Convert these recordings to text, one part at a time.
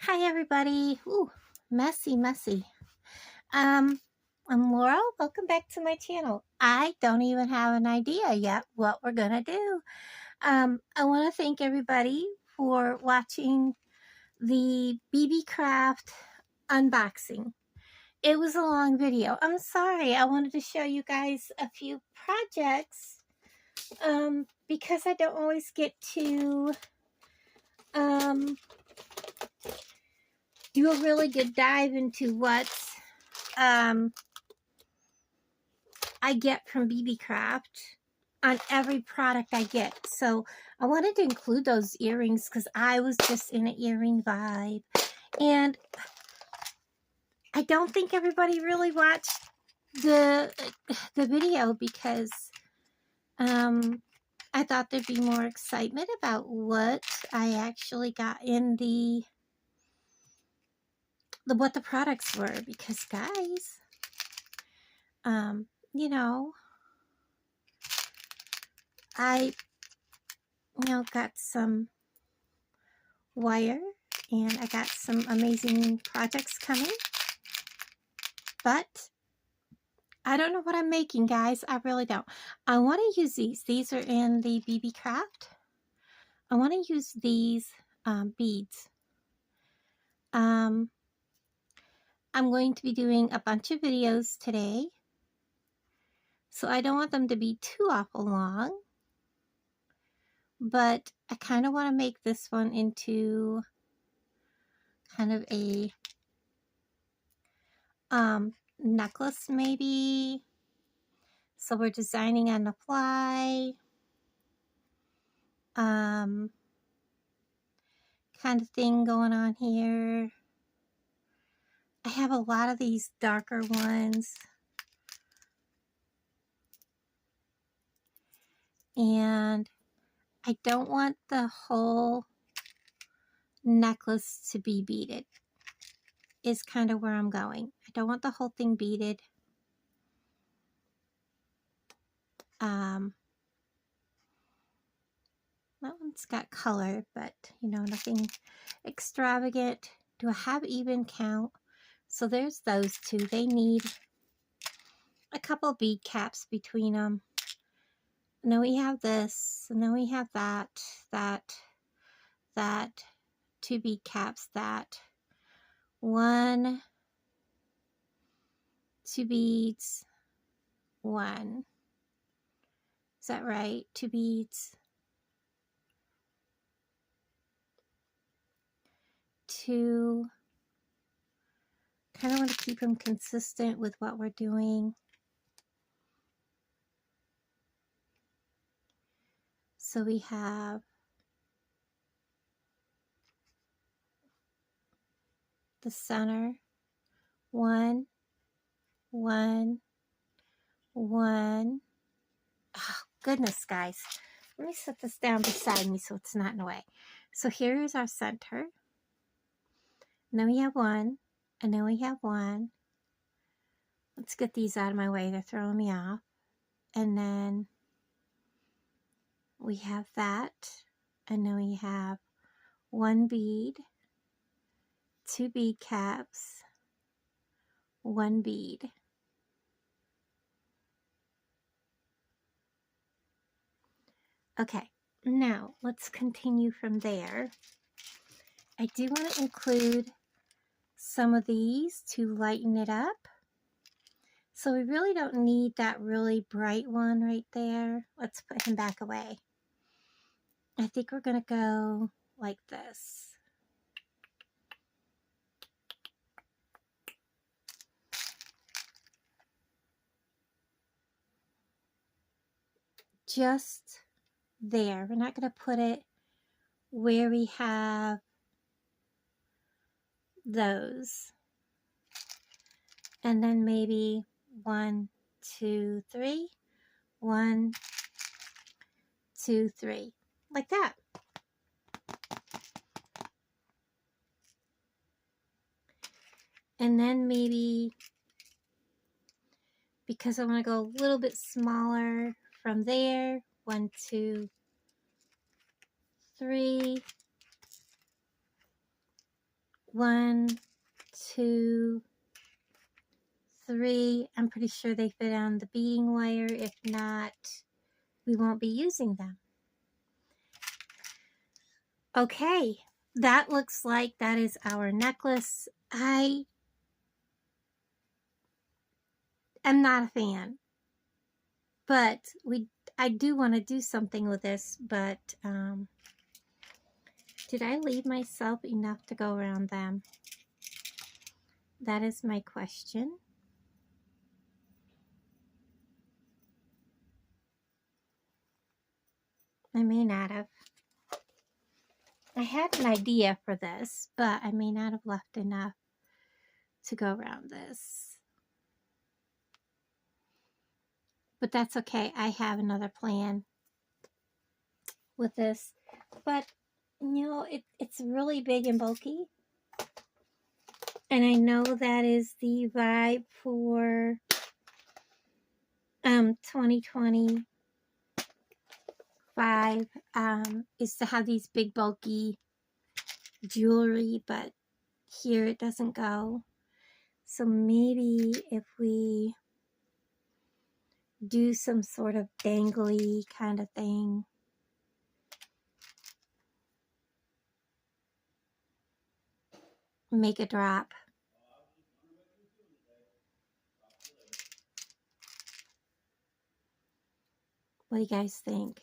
Hi everybody. Ooh, messy. Um, I'm Laura. Welcome back to my channel. I don't even have an idea yet what we're gonna do. I want to thank everybody for watching the BB Craft unboxing. It was a long video. I'm sorry. I wanted to show you guys a few projects because I don't always get to do a really good dive into what I get from BB Craft on every product I get. So I wanted to include those earrings because I was just in an earring vibe. And I don't think everybody really watched the video because I thought there'd be more excitement about what I actually got in what the products were, because guys, you know, I got some wire and I got some amazing projects coming, but I don't know what I'm making, guys. I really don't. I want to use these are in the BB Craft. I want to use these beads. I'm going to be doing a bunch of videos today, so I don't want them to be too awful long, but I kind of want to make this one into kind of a necklace maybe. So we're designing on the fly, kind of thing going on here. I have a lot of these darker ones, and I don't want the whole necklace to be beaded, is kind of where I'm going. I don't want the whole thing beaded. That one's got color, but nothing extravagant. Do I have even count? So there's those two. They need a couple bead caps between them. And then we have this, and then we have that, two bead caps, one, two beads, one. Is that right? Two beads, two. Kind of want to keep them consistent with what we're doing. So we have the center, one. Oh, goodness, guys. Let me set this down beside me so it's not in the way. So here is our center. And then we have one, and then we have one. Let's get these out of my way. They're throwing me off. And then we have that, and then we have one bead, two bead caps, one bead. Okay, now let's continue from there. I do want to include some of these to lighten it up. So we really don't need that really bright one right there. Let's put him back away. I think we're going to go like this. Just there. We're not going to put it where we have those. And then maybe 1, 2, 3. 1, 2, 3. Like that. And then maybe, because I want to go a little bit smaller from there, 1, 2, 3. 1, 2, 3. I'm pretty sure they fit on the beading wire. If not, we won't be using them. Okay, that looks like that is our necklace. I am not a fan, but I do want to do something with this, but did I leave myself enough to go around them? That is my question. I may not have. I had an idea for this, but I may not have left enough to go around this. But that's okay. I have another plan with this. But, you know, it's really big and bulky. And I know that is the vibe for 2025 is to have these big bulky jewelry, but here it doesn't go. So maybe if we do some sort of dangly kind of thing. Make a drop. What do you guys think?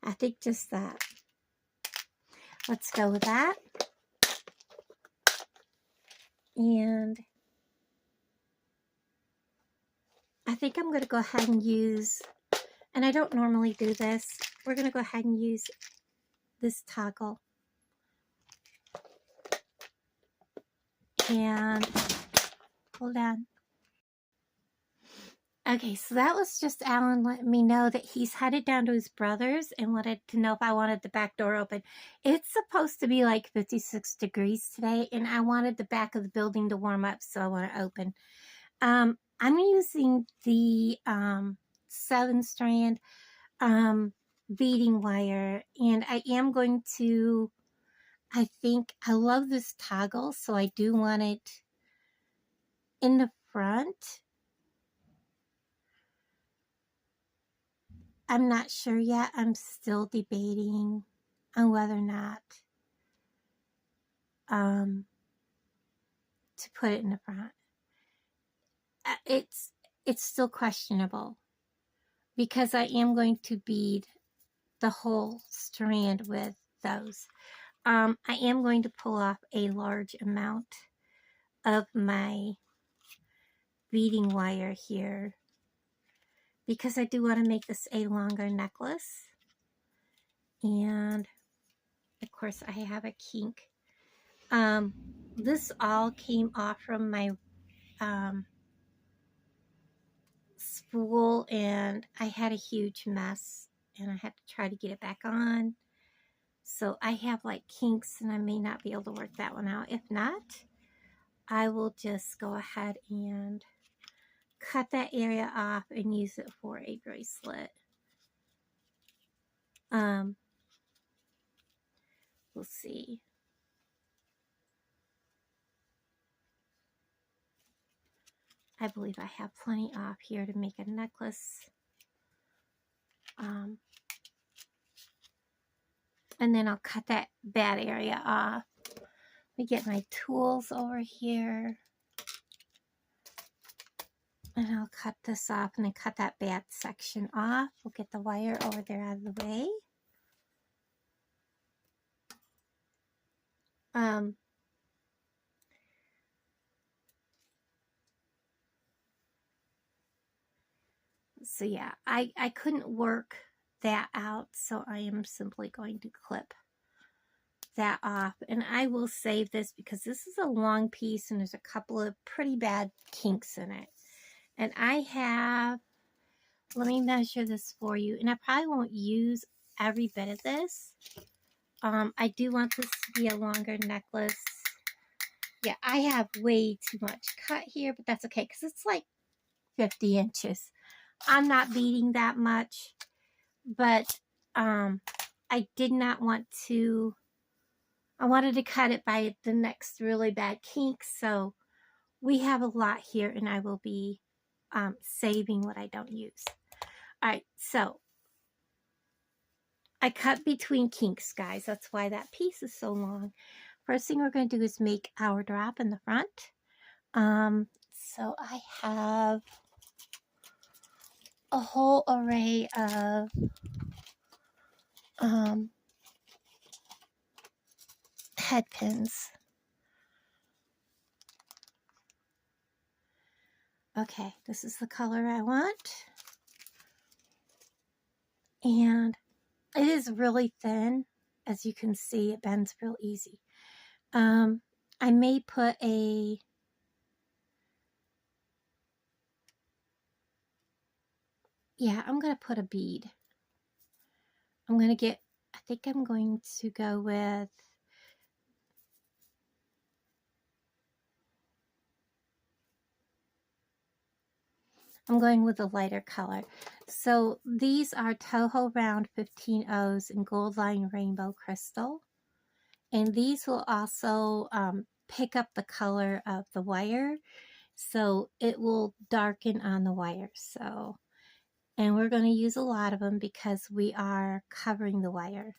I think just that. Let's go with that. And I think I'm going to go ahead and use, and I don't normally do this, we're going to go ahead and use this toggle. And hold on. Okay, so that was just Alan letting me know that he's headed down to his brother's and wanted to know if I wanted the back door open. It's supposed to be like 56 degrees today, and I wanted the back of the building to warm up, so I want it open. I'm using the 7-strand beading wire, and I am going to, I love this toggle, so I do want it in the front. I'm not sure yet. I'm still debating on whether or not to put it in the front. It's still questionable because I am going to bead the whole strand with those. I am going to pull off a large amount of my beading wire here because I do want to make this a longer necklace. And of course I have a kink. This all came off from my spool, and I had a huge mess and I had to try to get it back on. So I have like kinks and I may not be able to work that one out. If not, I will just go ahead and cut that area off and use it for a bracelet. We'll see. I believe I have plenty off here to make a necklace. And then I'll cut that bad area off. Let me get my tools over here. And I'll cut this off and then cut that bad section off. We'll get the wire over there out of the way. So yeah, I couldn't work that out, so I am simply going to clip that off. And I will save this because this is a long piece and there's a couple of pretty bad kinks in it. And I have, let me measure this for you, and I probably won't use every bit of this. I do want this to be a longer necklace Yeah, I have way too much cut here, but that's okay because it's like 50 inches. I'm not beading that much, but I did not want to, I wanted to cut it by the next really bad kink, so we have a lot here and I will be saving what I don't use. All right, so I cut between kinks, guys. That's why that piece is so long. First thing we're going to do is make our drop in the front. So I have a whole array of head pins. Okay, this is the color I want. And it is really thin. As you can see, it bends real easy. I may put a I'm going to put a bead. I'm going to get, I think I'm going to go with, I'm going with a lighter color. So these are Toho Round 15 O's in Gold Line Rainbow Crystal. And these will also pick up the color of the wire. So it will darken on the wire. So, and we're going to use a lot of them because we are covering the wire.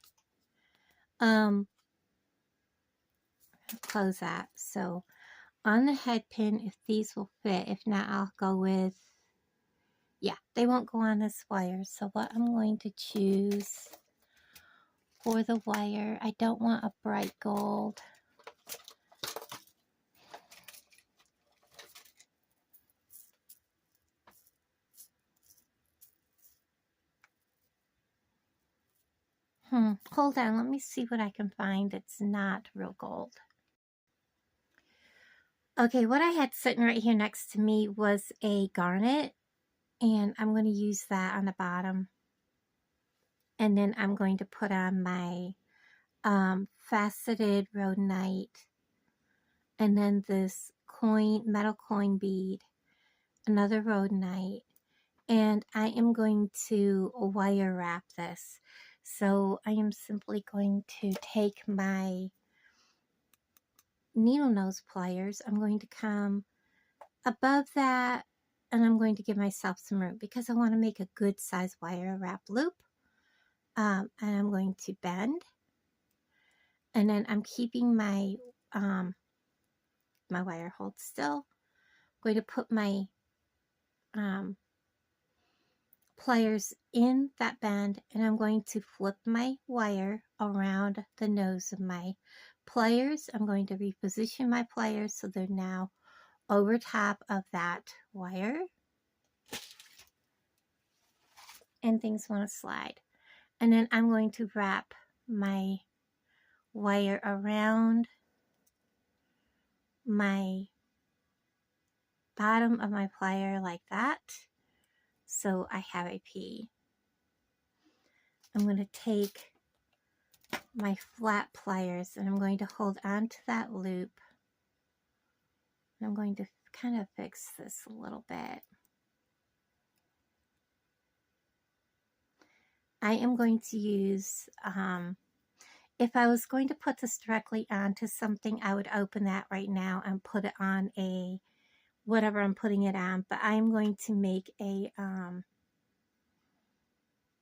Close that. So on the head pin, if these will fit, if not, I'll go with, yeah, they won't go on this wire. So what I'm going to choose for the wire, I don't want a bright gold. Hold on, let me see what I can find that's not real gold. Okay, what I had sitting right here next to me was a garnet, and I'm going to use that on the bottom. And then I'm going to put on my faceted rhodonite, and then this metal coin bead, another rhodonite, and I am going to wire wrap this. So I am simply going to take my needle nose pliers. I'm going to come above that, and I'm going to give myself some room because I want to make a good size wire wrap loop. And I'm going to bend, and then I'm keeping my my wire hold still. I'm going to put my pliers in that bend, and I'm going to flip my wire around the nose of my pliers. I'm going to reposition my pliers so they're now over top of that wire, and things want to slide. And then I'm going to wrap my wire around my bottom of my plier like that, so I have a P. I'm going to take my flat pliers and I'm going to hold on to that loop. And I'm going to kind of fix this a little bit. I am going to use, if I was going to put this directly onto something, I would open that right now and put it on a, whatever I'm putting it on, but I'm going to make a, I'm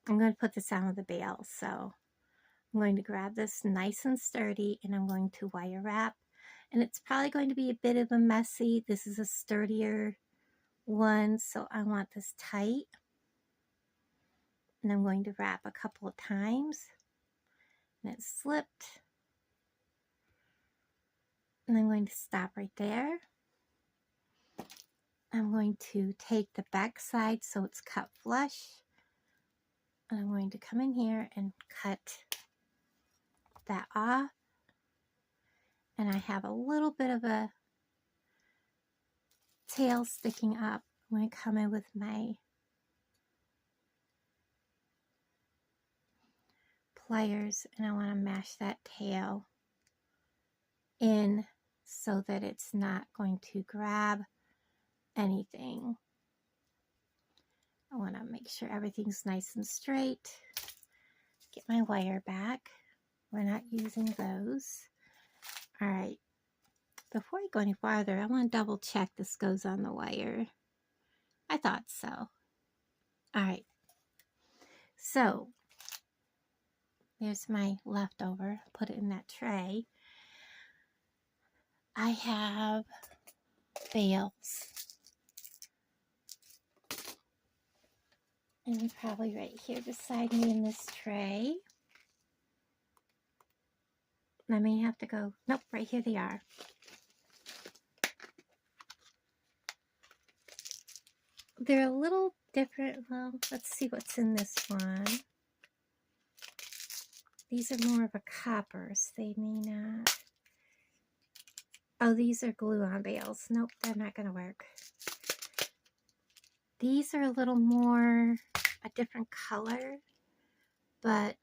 going to put this on with a bail. So I'm going to grab this nice and sturdy, and I'm going to wire wrap. And it's probably going to be a bit of a messy. This is a sturdier one, so I want this tight. And I'm going to wrap a couple of times. And it slipped. And I'm going to stop right there. I'm going to take the back side so it's cut flush. And I'm going to come in here and cut that off. And I have a little bit of a tail sticking up. I'm going to come in with my pliers, and I want to mash that tail in so that it's not going to grab anything. I want to make sure everything's nice and straight. Get my wire back. We're not using those. All right. Before I go any farther, I want to double check this goes on the wire. I thought so. All right. So there's my leftover. Put it in that tray. I have bales. And they're probably right here beside me in this tray. I may have to go, nope, right here they are. They're a little different. Well, let's see what's in this one. These are more of a copper, so they may not. Oh, these are glue-on bales. Nope, they're not going to work. These are a little more a different color, but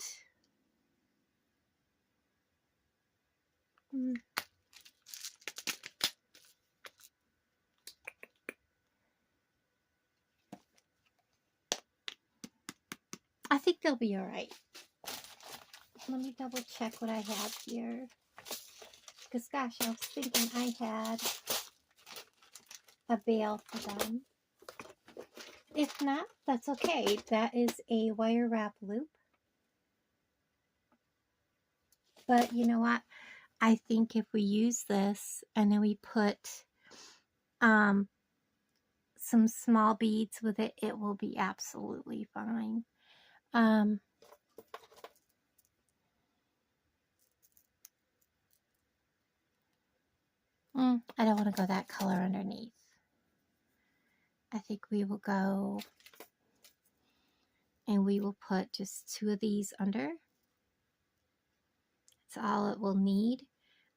I think they'll be all right. Let me double check what I have here. Because gosh, I was thinking I had a bale for them. If not, that's okay. That is a wire wrap loop. But you know what? I think if we use this and then we put some small beads with it, it will be absolutely fine. I don't want to go that color underneath. I think we will go and we will put just 2 of these under. That's all it will need.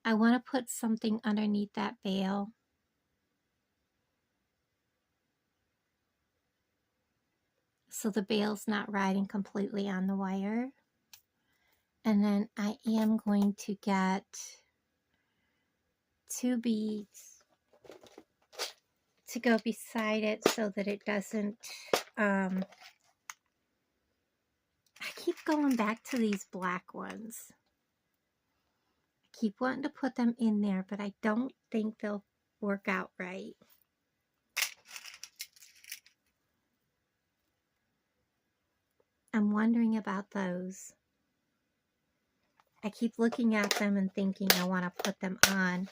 I want to put something underneath that bale. So the bale's not riding completely on the wire. And then I am going to get 2 beads to go beside it so that it doesn't, I keep going back to these black ones. I keep wanting to put them in there, but I don't think they'll work out right. I'm wondering about those. I keep looking at them and thinking I want to put them on.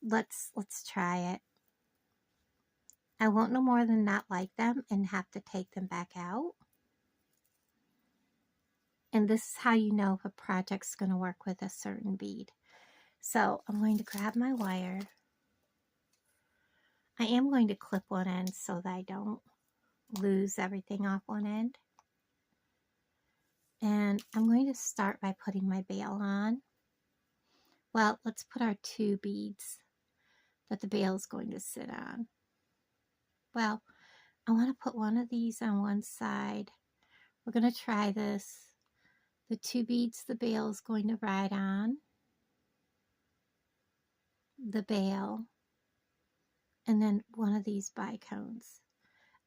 Let's try it. I won't no more than not like them and have to take them back out. And this is how you know if a project's going to work with a certain bead. So I'm going to grab my wire. I am going to clip one end so that I don't lose everything off one end. And I'm going to start by putting my bale on. Well, let's put our 2 beads that the bale is going to sit on. Well, I want to put one of these on one side. We're going to try this. The 2 beads the bale is going to ride on. The bale. And then one of these bicones.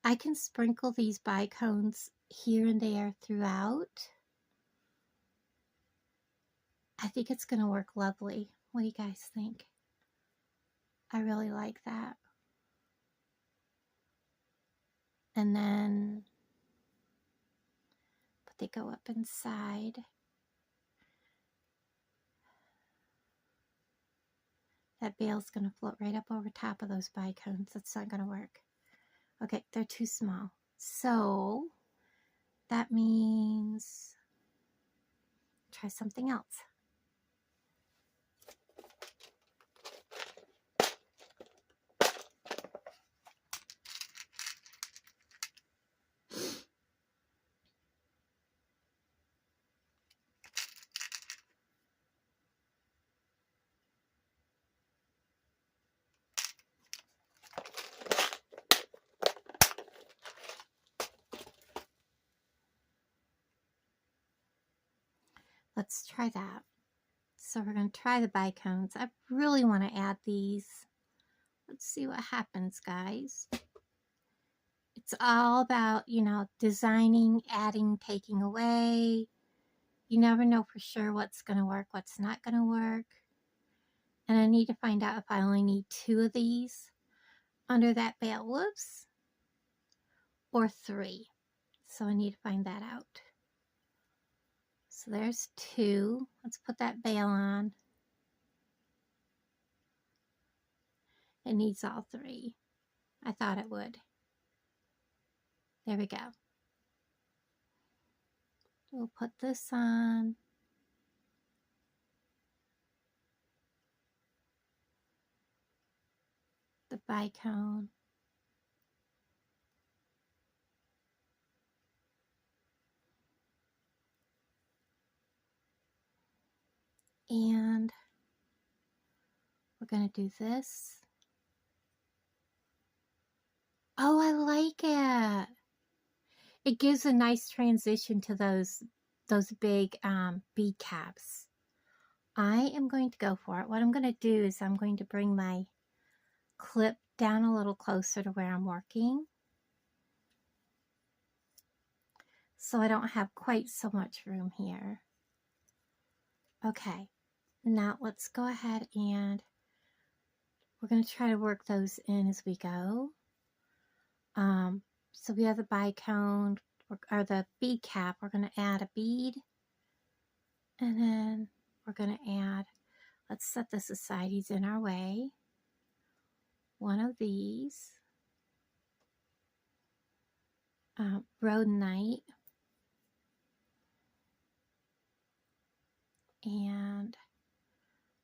I can sprinkle these bicones here and there throughout. I think it's going to work lovely. What do you guys think? I really like that. And then they go up inside. That bale's going to float right up over top of those bicones. That's not going to work. Okay, they're too small. So that means try something else. Let's try that. So we're going to try the bicones. I really want to add these. Let's see what happens, guys. It's all about, you know, designing, adding, taking away. You never know for sure what's going to work, what's not going to work. And I need to find out if I only need 2 of these under that bale. Whoops. Or 3. So I need to find that out. So there's 2. Let's put that bale on. It needs all 3. I thought it would. There we go. We'll put this on. The bicone. And we're going to do this. Oh, I like it. It gives a nice transition to those big bead caps. I am going to go for it. What I'm going to do is I'm going to bring my clip down a little closer to where I'm working, so I don't have quite so much room here. Okay, now let's go ahead and we're going to try to work those in as we go. So we have the bicone, or the bead cap. We're going to add a bead, and then we're going to add, let's set this aside, he's in our way. One of these, Rhodonite, and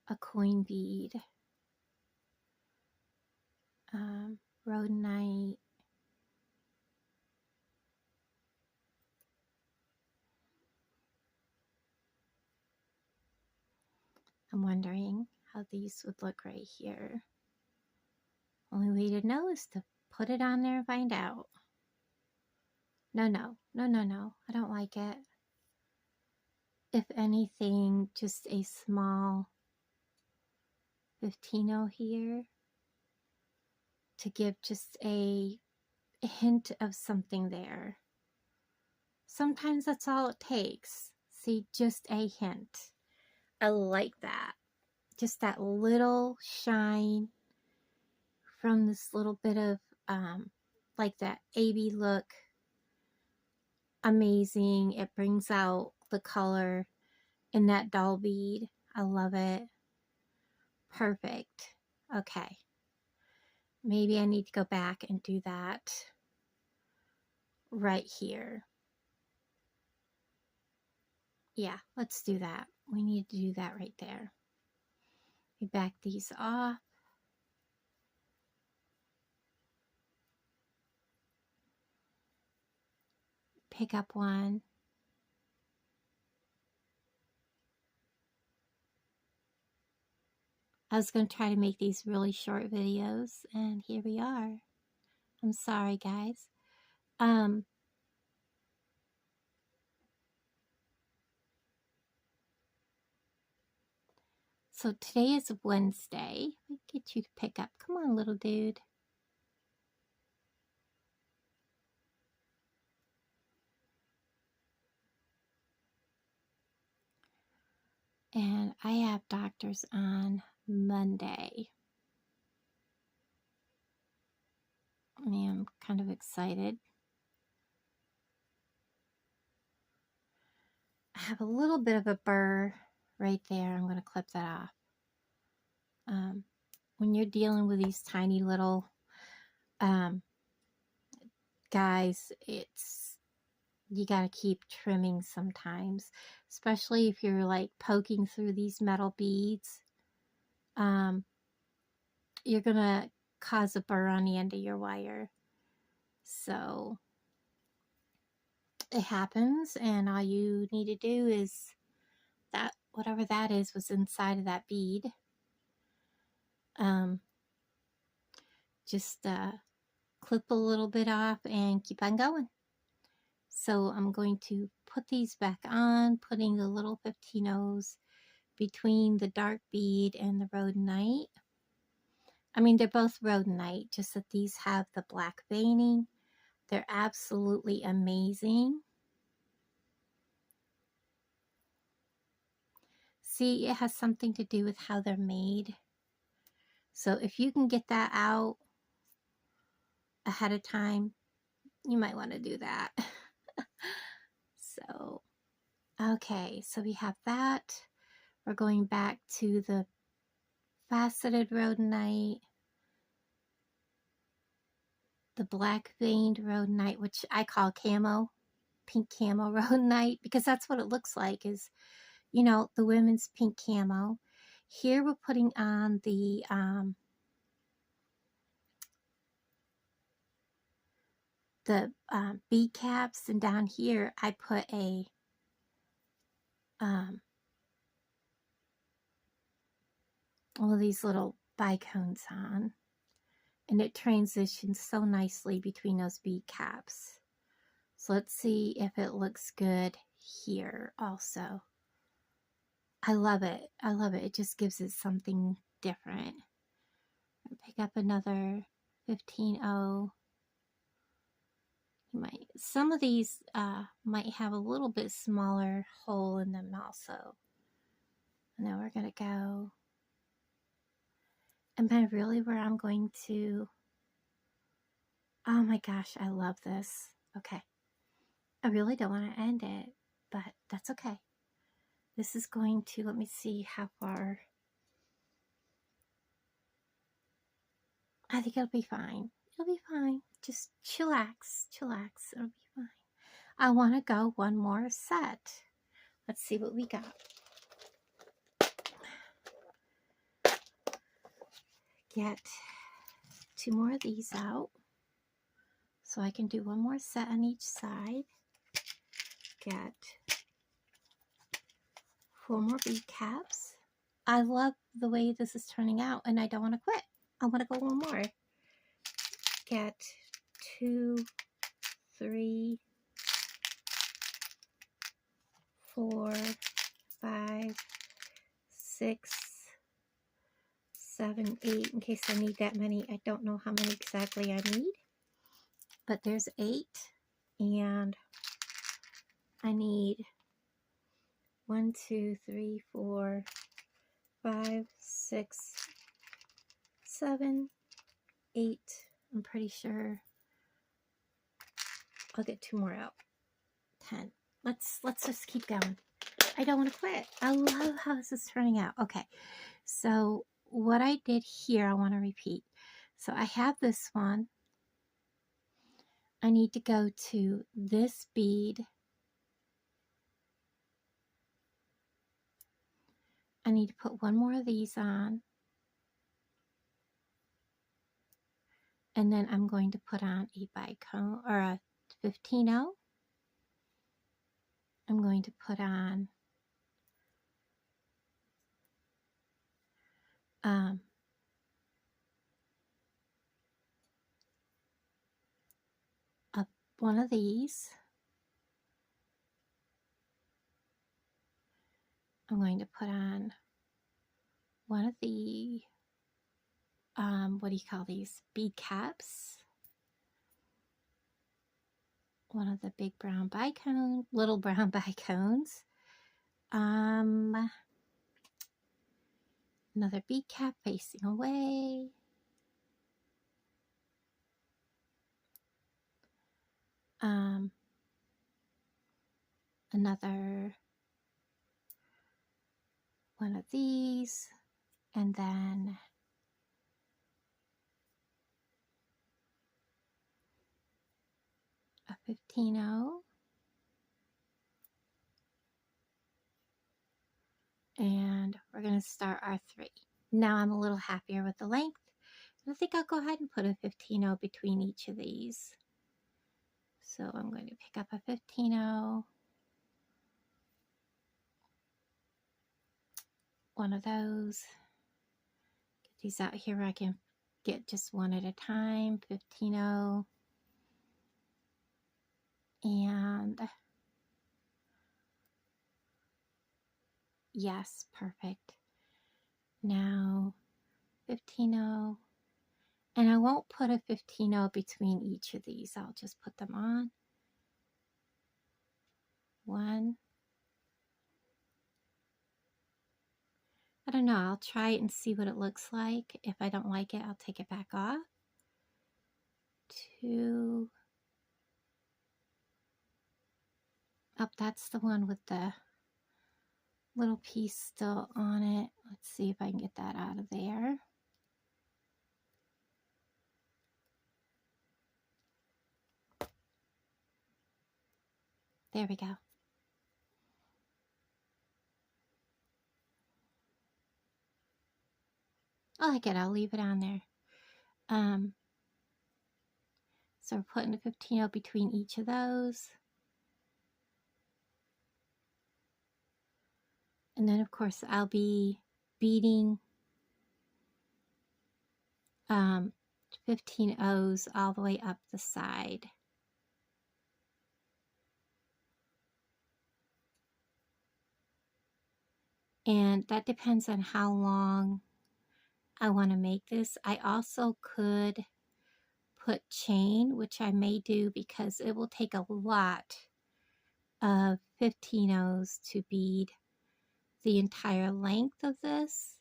a coin bead. Rhodonite, I'm wondering how these would look right here. Only way to know is to put it on there and find out. No, no, no, no, no, I don't like it. If anything, just a small 15-0 here to give just a hint of something there. Sometimes that's all it takes. See, just a hint. I like that. Just that little shine from this little bit of like that AB look. Amazing. It brings out the color in that doll bead. I love it. Perfect. Okay. Maybe I need to go back and do that right here. Yeah, let's do that. We need to do that right there. We back these off. Pick up one. I was going to try to make these really short videos, and here we are. I'm sorry, guys. So today is Wednesday. Let me get you to pick up. Come on, little dude. And I have doctors on Monday. I mean, I'm kind of excited. I have a little bit of a burr right there. I'm going to clip that off. When you're dealing with these tiny little guys, you got to keep trimming sometimes, especially if you're like poking through these metal beads. You're going to cause a burr on the end of your wire. So it happens, and all you need to do is that whatever that is was inside of that bead. Just clip a little bit off and keep on going. So I'm going to put these back on, putting the little 15-0s between the dark bead and the rhodonite. I mean, they're both rhodonite, just that these have the black veining. They're absolutely amazing. See, it has something to do with how they're made. So if you can get that out ahead of time, you might want to do that. So, okay, so we have that. We're going back to the faceted rhodonite, the black veined rhodonite, which I call camo, pink camo rhodonite, because that's what it looks like, is, you know, the women's pink camo. Here we're putting on the bead caps, and down here I put a all of these little bicones on, and it transitions so nicely between those bead caps. So let's see if it looks good here also. I love it. I love it. It just gives it something different. Pick up another 15-0. You might, some of these might have a little bit smaller hole in them also. And then we're going to go. Am I really where I'm going to? Oh my gosh, I love this. Okay. I really don't want to end it, but that's okay. This is going to, let me see how far. I think it'll be fine. It'll be fine. Just chillax, chillax. It'll be fine. I want to go one more set. Let's see what we got. Get 2 more of these out so I can do one more set on each side. Get 4 more bead caps. I love the way this is turning out, and I don't want to quit. I want to go one more. Get 2, 3, 4, 5, 6, 7, 8, in case I need that many. I don't know how many exactly I need, but there's 8, and I need 1, 2, 3, 4, 5, 6, 7, 8. I'm pretty sure I'll get 2 more out. 10. Let's just keep going. I don't want to quit. I love how this is turning out. Okay, so what I did here, I want to repeat. So I have this one. I need to go to this bead. I need to put 1 more of these on. And then I'm going to put on a bicone, or a 15-0. I'm going to put on one of these. I'm going to put on one of the, what do you call these? Bead caps. One of the big brown bicone, little brown bicones. Another bead cap facing away. Another one of these, and then a 15-0, and we're going to start our 3. Now I'm a little happier with the length. I think I'll go ahead and put a 15-0 between each of these. So I'm going to pick up a 15-0, one of those. Get these out here where I can get just one at a time. 15-0, and Yes, perfect. Now 15-0. And I won't put a 15-0 between each of these. I'll just put them on. 1. I don't know. I'll try it and see what it looks like. If I don't like it, I'll take it back off. 2. Oh, that's the one with the little piece still on it. Let's see if I can get that out of there. There we go. I like it. I'll leave it on there. So we're putting a 15-0 between each of those. And then, of course, I'll be beading 15-0s all the way up the side. And that depends on how long I want to make this. I also could put chain, which I may do because it will take a lot of 15-0s to bead the entire length of this.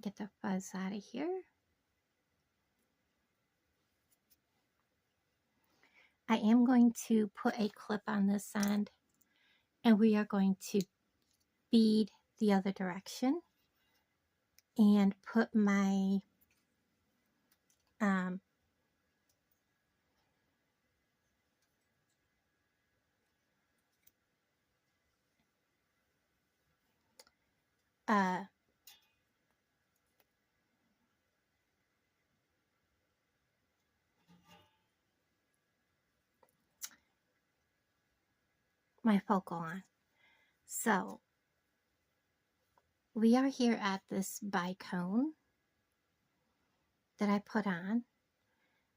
Get the fuzz out of here. I am going to put a clip on this end, and we are going to bead the other direction and put my my focal on. So we are here at this bicone that I put on,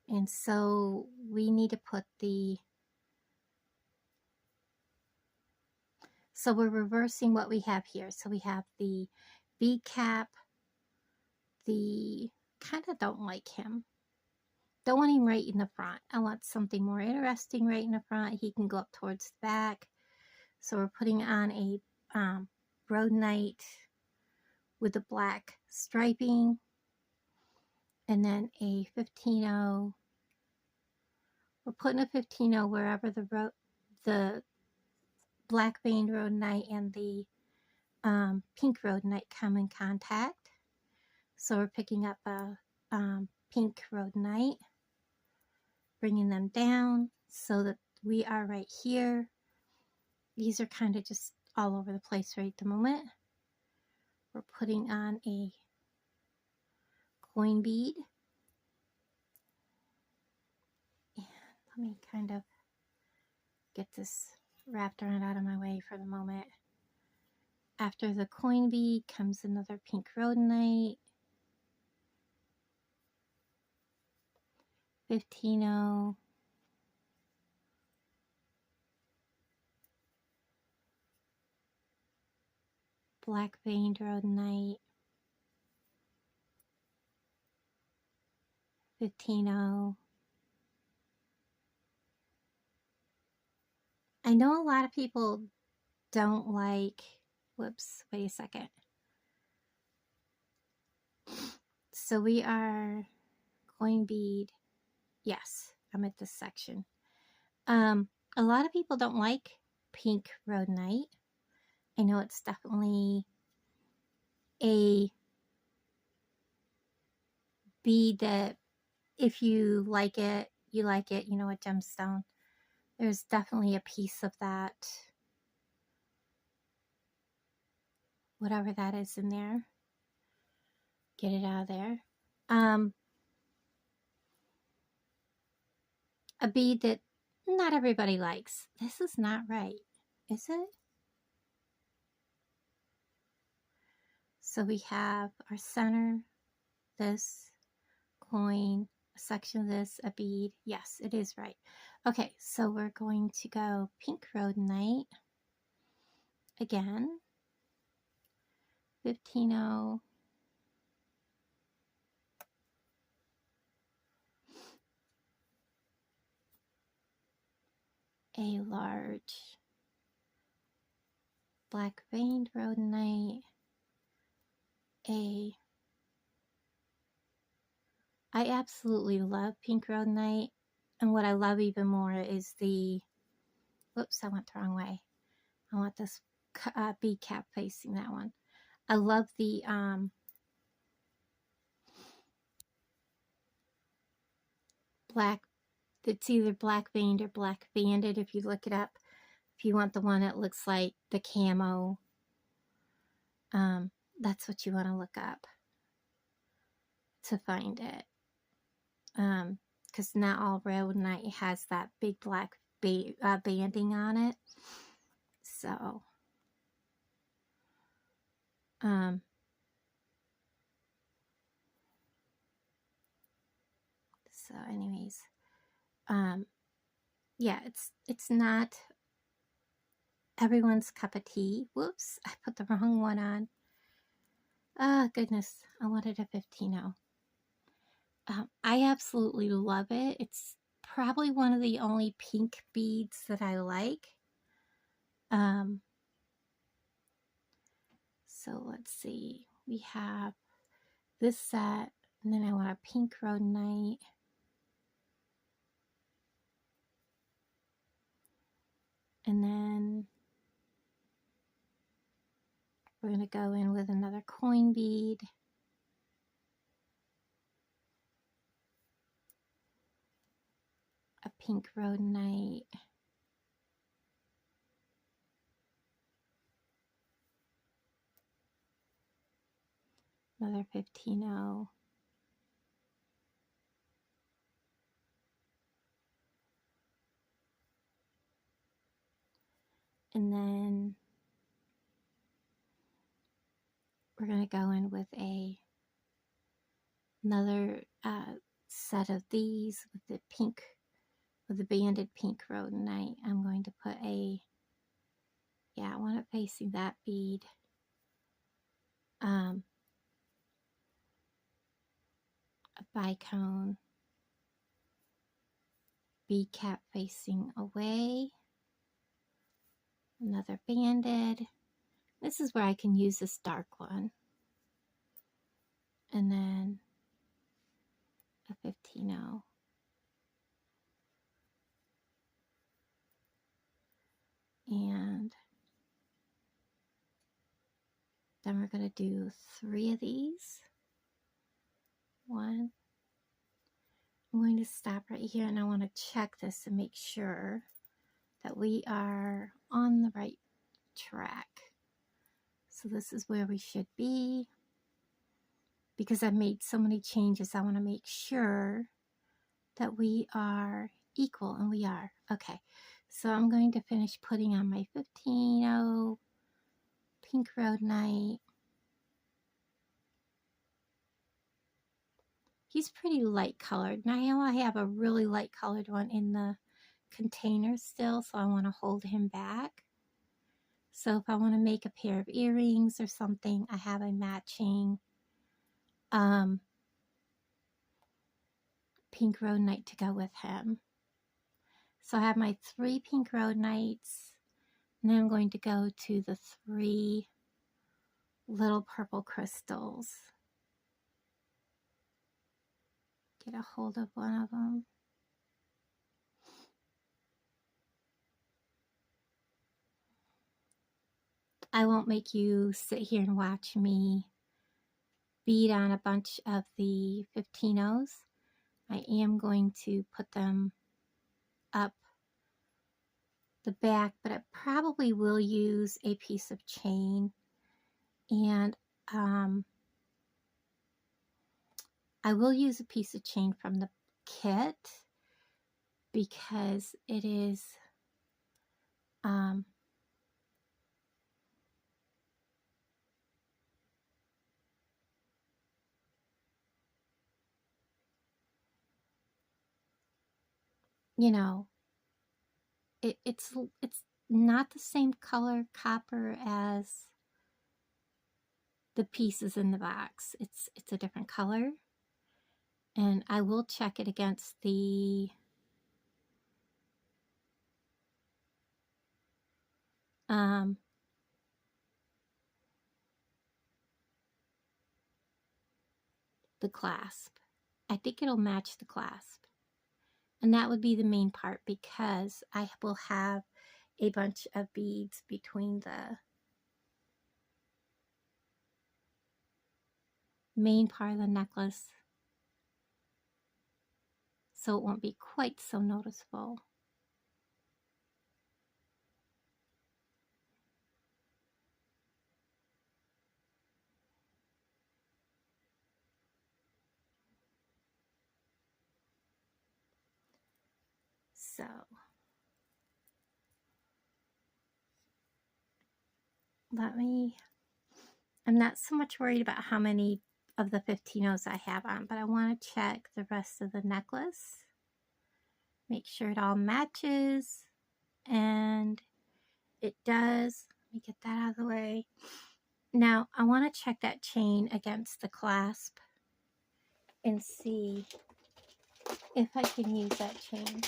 and so we need to put so we're reversing what we have here. So we have the bead cap, kind of don't like him. Don't want him right in the front. I want something more interesting right in the front. He can go up towards the back. So we're putting on a Rhodonite with the black striping, and then a 15-0. We're putting a 15-0 wherever the black veined Rhodonite and the pink Rhodonite come in contact. So we're picking up a pink Rhodonite, bringing them down so that we are right here. These are kind of just all over the place right at the moment. We're putting on a coin bead. And let me kind of get this wrapped around out of my way for the moment. After the coin bead comes another pink Rhodonite. 15-0. Black veined Rhodonite. 15-0. I know a lot of people don't like, whoops, wait a second. So we are coin bead. Yes, I'm at this section. A lot of people don't like pink Rhodonite. I know it's definitely a bead that if you like it, you like it, you know, a gemstone. There's definitely a piece of that, whatever that is in there. Get it out of there. A bead that not everybody likes. This is not right, is it? So we have our center, this coin, section of this a bead. Yes, it is right. Okay, so we're going to go pink rhodonite again. 15-0. A large black veined rhodonite. I absolutely love pink rhodonite, and what I love even more is the, whoops, I went the wrong way. I want this bead cap facing that one. I love the black, it's either black veined or black banded if you look it up. If you want the one that looks like the camo, that's what you want to look up to find it. Because not all rhodonite has that big black banding on it. So, anyways, yeah, it's not everyone's cup of tea. Whoops, I put the wrong one on. Oh, goodness, I wanted a 15-0. I absolutely love it. It's probably one of the only pink beads that I like. So let's see. We have this set, and then I want a pink rhodonite. And then we're going to go in with another coin bead. A pink rhodonite. Another 15-0. And then we're going to go in with another set of these with the pink, with the banded pink rhodonite. I'm going to put I want it facing that bead. A bicone bead cap facing away. Another banded. This is where I can use this dark one. And then a 15-0. And then we're going to do 3 of these. 1. I'm going to stop right here, and I want to check this and make sure that we are on the right track. So this is where we should be. Because I've made so many changes, I want to make sure that we are equal, and we are. Okay, so I'm going to finish putting on my 15-0 pink rhodonite. He's pretty light colored. Now I have a really light colored one in the container still, so I want to hold him back. So if I want to make a pair of earrings or something, I have a matching pink rhodonite to go with him. So I have my 3 pink rhodonites, and then I'm going to go to the 3 little purple crystals. Get a hold of one of them. I won't make you sit here and watch me bead on a bunch of the 15-0s. I am going to put them up the back, but I probably will use a piece of chain, and I will use a piece of chain from the kit because it is you know, it's not the same color copper as the pieces in the box. It's a different color, and I will check it against the clasp. I think it'll match the clasp. And that would be the main part, because I will have a bunch of beads between the main part of the necklace, so it won't be quite so noticeable. So I'm not so much worried about how many of the 15-0s I have on, but I want to check the rest of the necklace. Make sure it all matches, and it does. Let me get that out of the way. Now, I want to check that chain against the clasp and see if I can use that chain.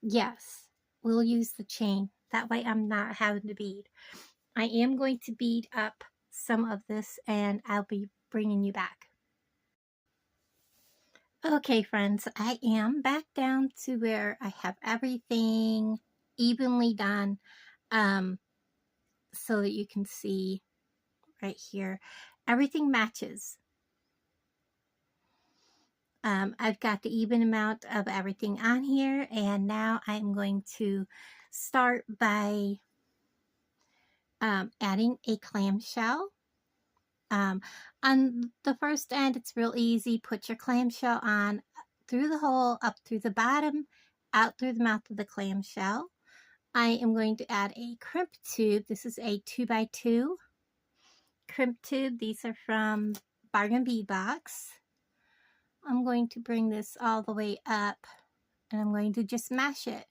Yes, we'll use the chain. That way I'm not having to bead. I am going to bead up some of this, and I'll be bringing you back. Okay, friends, I am back down to where I have everything evenly done, so that you can see right here, everything matches. I've got the even amount of everything on here, and now I'm going to start by adding a clamshell. On the first end, it's real easy. Put your clamshell on through the hole, up through the bottom, out through the mouth of the clamshell. I am going to add a crimp tube. This is a 2x2 crimp tube. These are from Bargain Bead Box. I'm going to bring this all the way up, and I'm going to just mash it.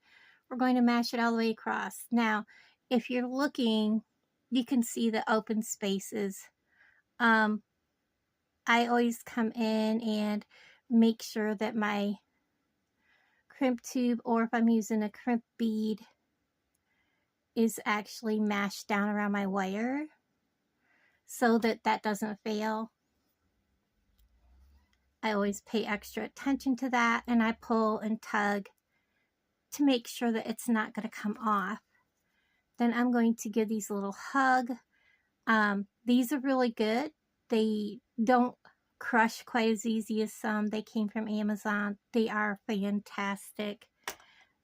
We're going to mash it all the way across. Now, if you're looking, you can see the open spaces. I always come in and make sure that my crimp tube, or if I'm using a crimp bead, is actually mashed down around my wire so that that doesn't fail. I always pay extra attention to that, and I pull and tug to make sure that it's not going to come off. Then I'm going to give these a little hug. These are really good. They don't crush quite as easy as some. They came from Amazon. They are fantastic.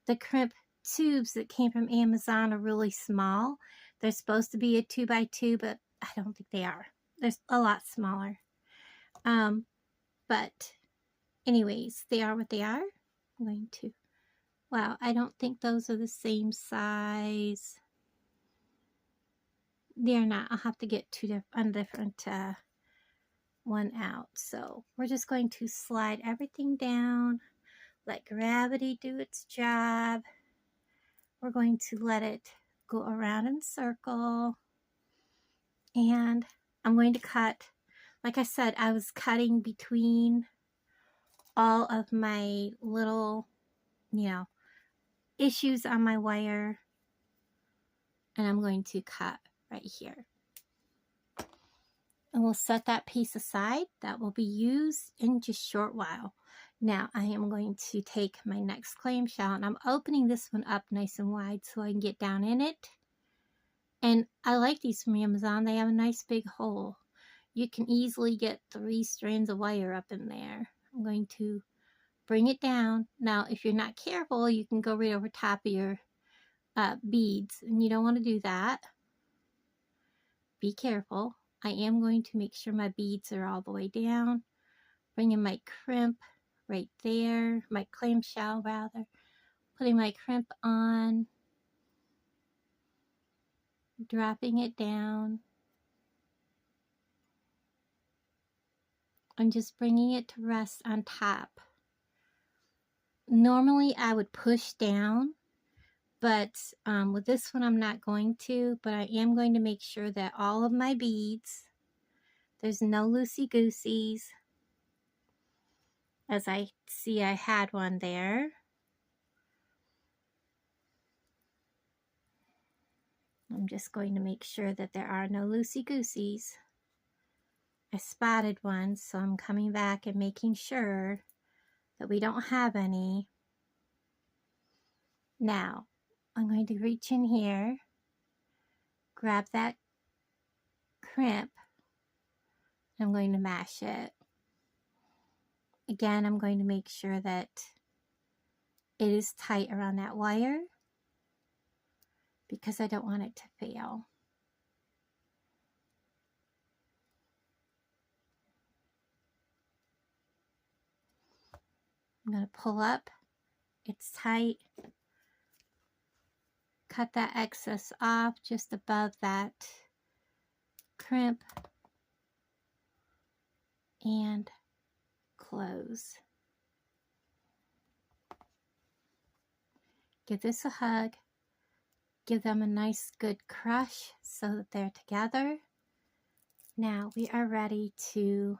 The crimp tubes that came from Amazon are really small. They're supposed to be a 2x2, but I don't think they are. They're a lot smaller. But anyways, they are what they are. I'm going to, wow, I don't think those are the same size. They're not. I'll have to get a different one out. So we're just going to slide everything down, let gravity do its job. We're going to let it go around in a circle, and I'm going to cut. Like I said, I was cutting between all of my little, issues on my wire, and I'm going to cut right here. And we'll set that piece aside. That will be used in just a short while. Now I am going to take my next clamshell, and I'm opening this one up nice and wide so I can get down in it. And I like these from Amazon. They have a nice big hole. You can easily get 3 strands of wire up in there. I'm going to bring it down. Now, if you're not careful, you can go right over top of your beads, and you don't want to do that. Be careful. I am going to make sure my beads are all the way down. Bringing my crimp right there, my clamshell rather. Putting my crimp on. Dropping it down. I'm just bringing it to rest on top. Normally I would push down, but with this one I'm not going to, but I am going to make sure that all of my beads, there's no loosey-gooseys. As I see, I had one there. I'm just going to make sure that there are no loosey-gooseys. I spotted one, so I'm coming back and making sure that we don't have any. Now, I'm going to reach in here, grab that crimp, and I'm going to mash it. Again, I'm going to make sure that it is tight around that wire because I don't want it to fail. I'm going to pull up. It's tight. Cut that excess off just above that crimp and close. Give this a hug. Give them a nice good crush so that they're together. Now we are ready to,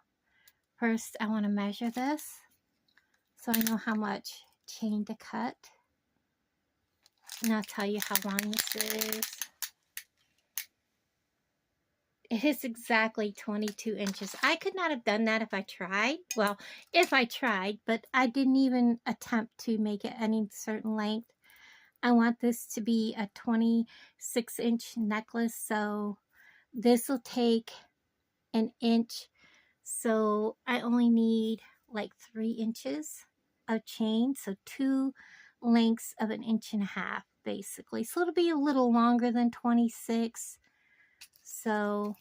first I want to measure this so I know how much chain to cut. And I'll tell you how long this is. It is exactly 22 inches. I could not have done that if I tried. Well, if I tried, but I didn't even attempt to make it any certain length. I want this to be a 26-inch necklace, so this will take an inch. So I only need like 3 inches of chain, so 2 lengths of 1.5 inches basically. So it'll be a little longer than 26. So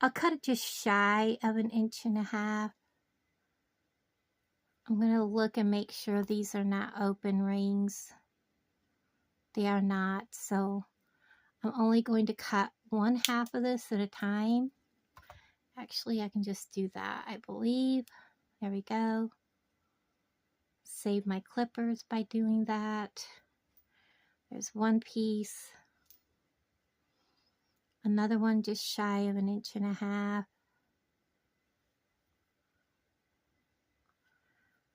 I'll cut it just shy of 1.5 inches. I'm going to look and make sure these are not open rings. They are not, so I'm only going to cut 1/2 of this at a time. Actually, I can just do that, I believe. There we go. Save my clippers by doing that. There's one piece. Another one just shy of 1.5 inches.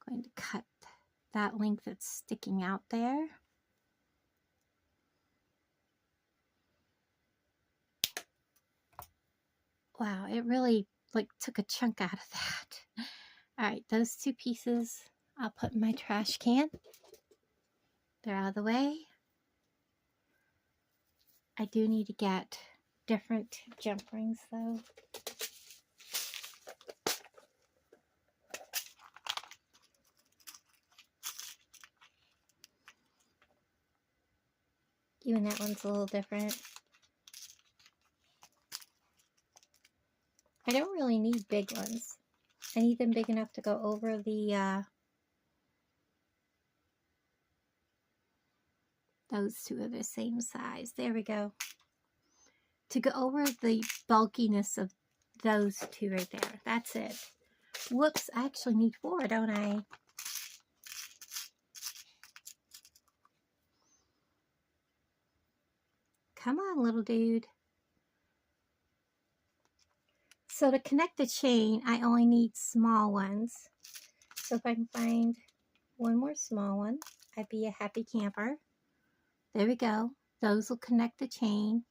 Going to cut that length that's sticking out there. Wow, it really like took a chunk out of that. All right, those 2 pieces I'll put in my trash can. They're out of the way. I do need to get different jump rings though. Even that one's a little different. I don't really need big ones. I need them big enough to go over the, those 2 are the same size. There we go. To go over the bulkiness of those 2 right there. That's it. Whoops, I actually need 4, don't I? Come on, little dude. So to connect the chain, I only need small ones. So if I can find one more small one, I'd be a happy camper. There we go. Those will connect the chain.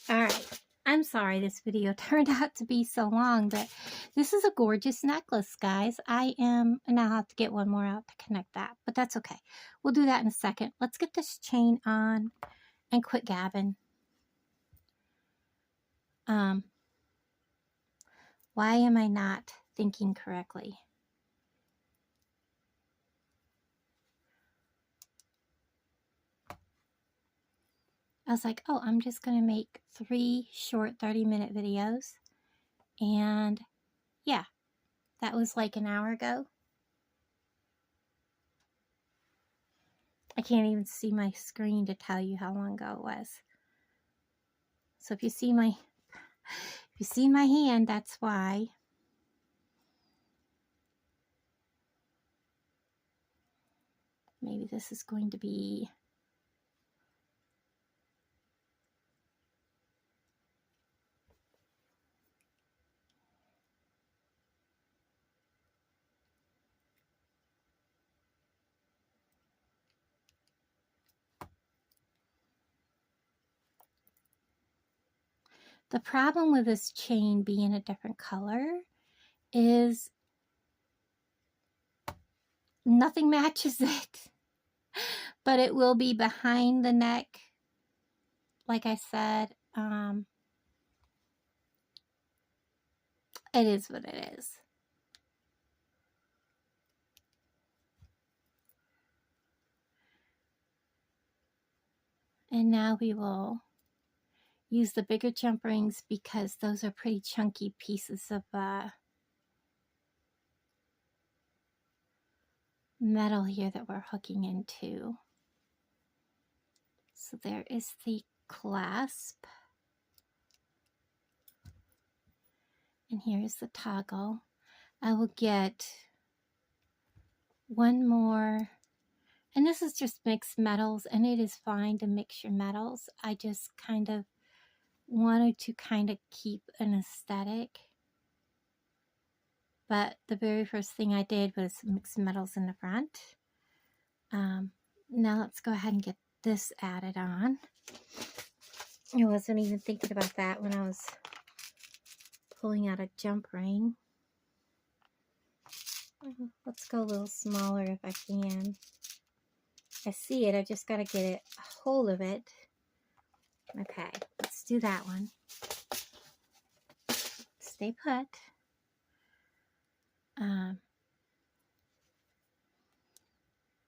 Alright, I'm sorry this video turned out to be so long, but this is a gorgeous necklace, guys. And I'll have to get one more out to connect that, but that's okay. We'll do that in a second. Let's get this chain on and quit gabbing. Why am I not thinking correctly? I was like, oh, I'm just going to make 3 short 30-minute videos. And yeah, that was like an hour ago. I can't even see my screen to tell you how long ago it was. So if you see my hand, that's why. Maybe this is going to be the problem with this chain being a different color is nothing matches it, but it will be behind the neck. Like I said, it is what it is. And now we will use the bigger jump rings because those are pretty chunky pieces of metal here that we're hooking into. So there is the clasp. And here's the toggle. I will get one more, and this is just mixed metals, and it is fine to mix your metals. I just kind of wanted to kind of keep an aesthetic. But the very first thing I did was mix metals in the front. Now let's go ahead and get this added on. I wasn't even thinking about that when I was pulling out a jump ring. Let's go a little smaller if I can. I see it, I just got to get a hold of it. Okay, let's do that one. Stay put.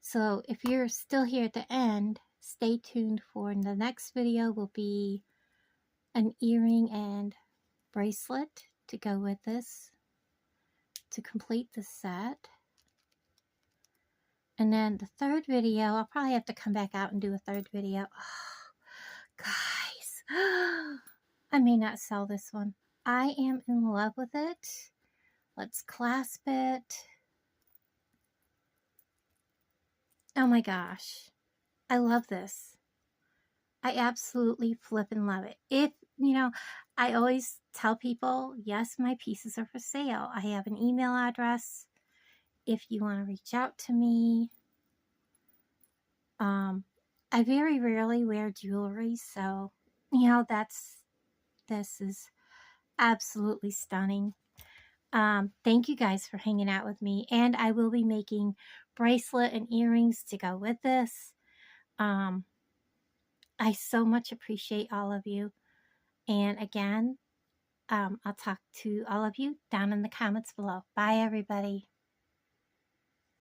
So if you're still here at the end, stay tuned for the next video. Will be an earring and bracelet to go with this to complete the set. And then the third video, I'll probably have to come back out and do a third video. Oh, guys, I may not sell this one. I am in love with it. Let's clasp it. Oh my gosh, I love this. I absolutely flippin' love it. If, you know, I always tell people, yes, my pieces are for sale. I have an email address if you want to reach out to me. I very rarely wear jewelry, so, you know, this is absolutely stunning. Thank you guys for hanging out with me, and I will be making bracelet and earrings to go with this. I so much appreciate all of you, and again, I'll talk to all of you down in the comments below. Bye, everybody.